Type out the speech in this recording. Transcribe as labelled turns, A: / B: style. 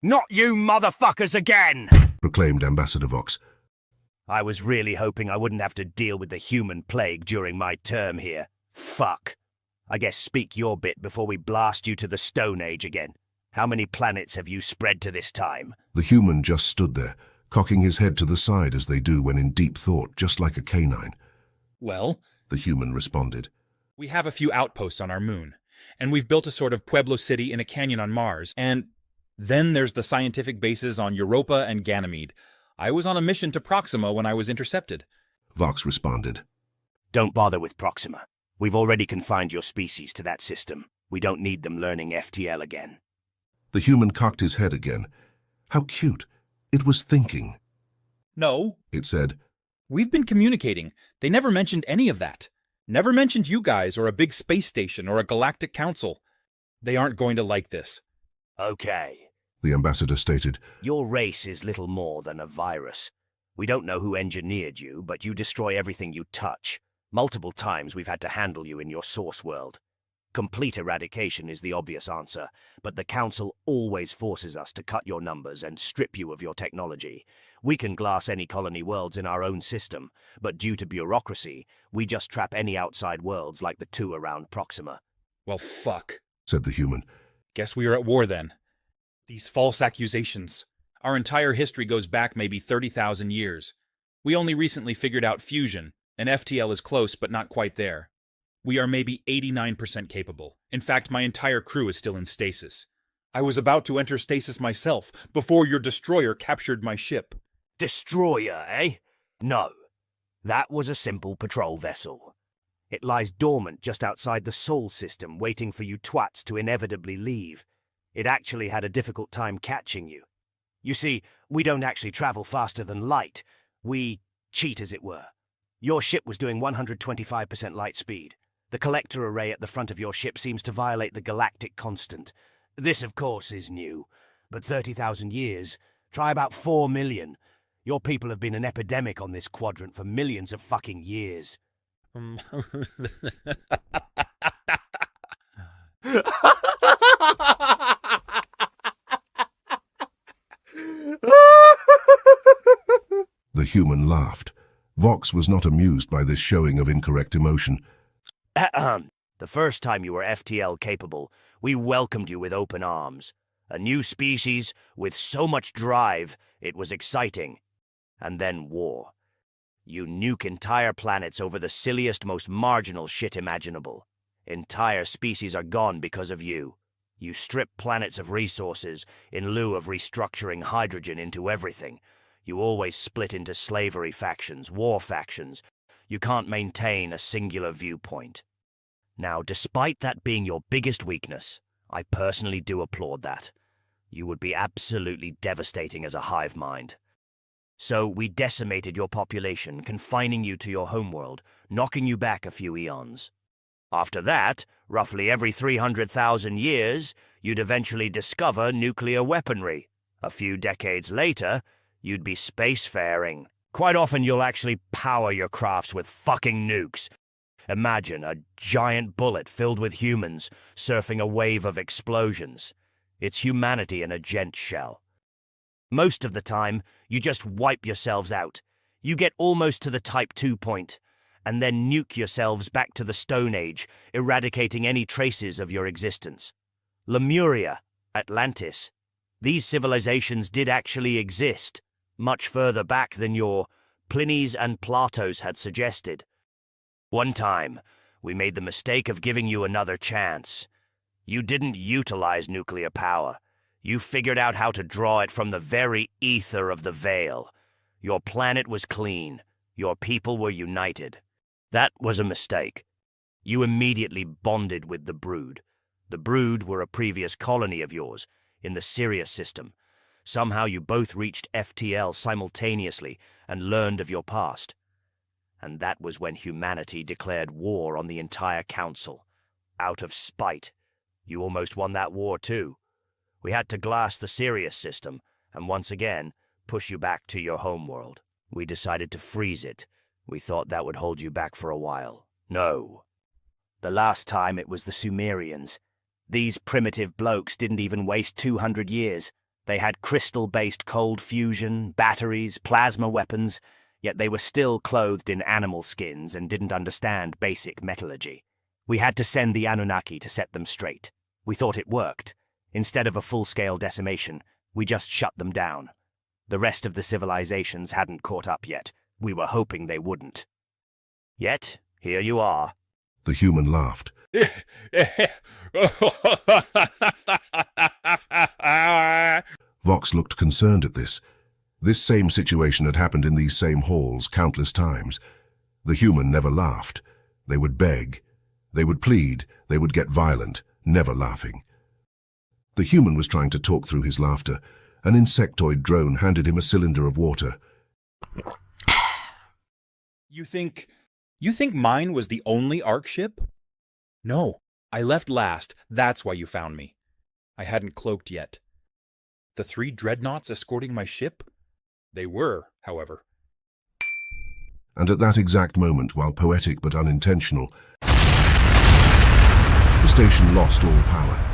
A: Not you motherfuckers again!
B: proclaimed Ambassador Vox.
A: I was really hoping I wouldn't have to deal with the human plague during my term here. Fuck. I guess speak your bit before we blast you to the Stone Age again. How many planets have you spread to this time?
B: The human just stood there, cocking his head to the side as they do when in deep thought, just like a canine.
C: Well,
B: The human responded.
C: we have a few outposts on our moon, and we've built a sort of Pueblo City in a canyon on Mars, and then there's the scientific bases on Europa and Ganymede. I was on a mission to Proxima when I was intercepted.
B: Vox responded.
A: Don't bother with Proxima. We've already confined your species to that system. We don't need them learning FTL again.
B: The human cocked his head again. How cute. It was thinking,
C: No,
B: it said.
C: we've been communicating. They never mentioned any of that. Never mentioned you guys or a big space station or a galactic council. They aren't going to like this.
A: Okay.
B: The ambassador stated.
A: Your race is little more than a virus. We don't know who engineered you, but you destroy everything you touch. Multiple times we've had to handle you in your source world. Complete eradication is the obvious answer, but the Council always forces us to cut your numbers and strip you of your technology. We can glass any colony worlds in our own system, but due to bureaucracy, we just trap any outside worlds like the two around Proxima.
C: Well, fuck.
B: Said the human.
C: Guess we are at war then. These false accusations. Our entire history goes back maybe 30,000 years. We only recently figured out fusion, and FTL is close but not quite there. We are maybe 89% capable. In fact, my entire crew is still in stasis. I was about to enter stasis myself before your destroyer captured my ship.
A: Destroyer, eh? No. That was a simple patrol vessel. It lies dormant just outside the Sol system, waiting for you twats to inevitably leave. It actually had a difficult time catching you. You see, we don't actually travel faster than light. We cheat, as it were. Your ship was doing 125% light speed. The collector array at the front of your ship seems to violate the galactic constant. This, of course, is new. But 30,000 years, try about 4 million. Your people have been an epidemic on this quadrant for millions of fucking years.
B: The human laughed. Vox was not amused by this showing of incorrect emotion.
A: The first time you were FTL capable, we welcomed you with open arms. A new species with so much drive, it was exciting. And then war. You nuke entire planets over the silliest, most marginal shit imaginable. Entire species are gone because of you. You strip planets of resources in lieu of restructuring hydrogen into everything. You always split into slavery factions, war factions. You can't maintain a singular viewpoint. Now, despite that being your biggest weakness, I personally do applaud that. You would be absolutely devastating as a hive mind. So we decimated your population, confining you to your homeworld, knocking you back a few eons. After that, roughly every 300,000 years, you'd eventually discover nuclear weaponry. A few decades later, you'd be spacefaring. Quite often you'll actually power your crafts with fucking nukes. Imagine a giant bullet filled with humans surfing a wave of explosions. It's humanity in a gent shell. Most of the time, you just wipe yourselves out. You get almost to the Type 2 point, and then nuke yourselves back to the Stone Age, eradicating any traces of your existence. Lemuria, Atlantis. These civilizations did actually exist, much further back than your Pliny's and Plato's had suggested. One time, we made the mistake of giving you another chance. You didn't utilize nuclear power. You figured out how to draw it from the very ether of the veil. Your planet was clean. Your people were united. That was a mistake. You immediately bonded with the Brood. The Brood were a previous colony of yours, in the Sirius system. Somehow you both reached FTL simultaneously and learned of your past. And that was when humanity declared war on the entire Council. Out of spite. You almost won that war too. We had to glass the Sirius system, and once again, push you back to your homeworld. We decided to freeze it. We thought that would hold you back for a while. No. The last time it was the Sumerians. These primitive blokes didn't even waste 200 years. They had crystal-based cold fusion, batteries, plasma weapons, yet they were still clothed in animal skins and didn't understand basic metallurgy. We had to send the Anunnaki to set them straight. We thought it worked. Instead of a full-scale decimation, we just shut them down. The rest of the civilizations hadn't caught up yet. We were hoping they wouldn't. Yet, here you are.
B: The human laughed. Vox looked concerned at this. This same situation had happened in these same halls countless times. The human never laughed. They would beg. They would plead. They would get violent, never laughing. The human was trying to talk through his laughter. An insectoid drone handed him a cylinder of water.
C: You think mine was the only Ark ship? No, I left last. That's why you found me. I hadn't cloaked yet. The 3 dreadnoughts escorting my ship? They were, however.
B: And at that exact moment, while poetic but unintentional, the station lost all power.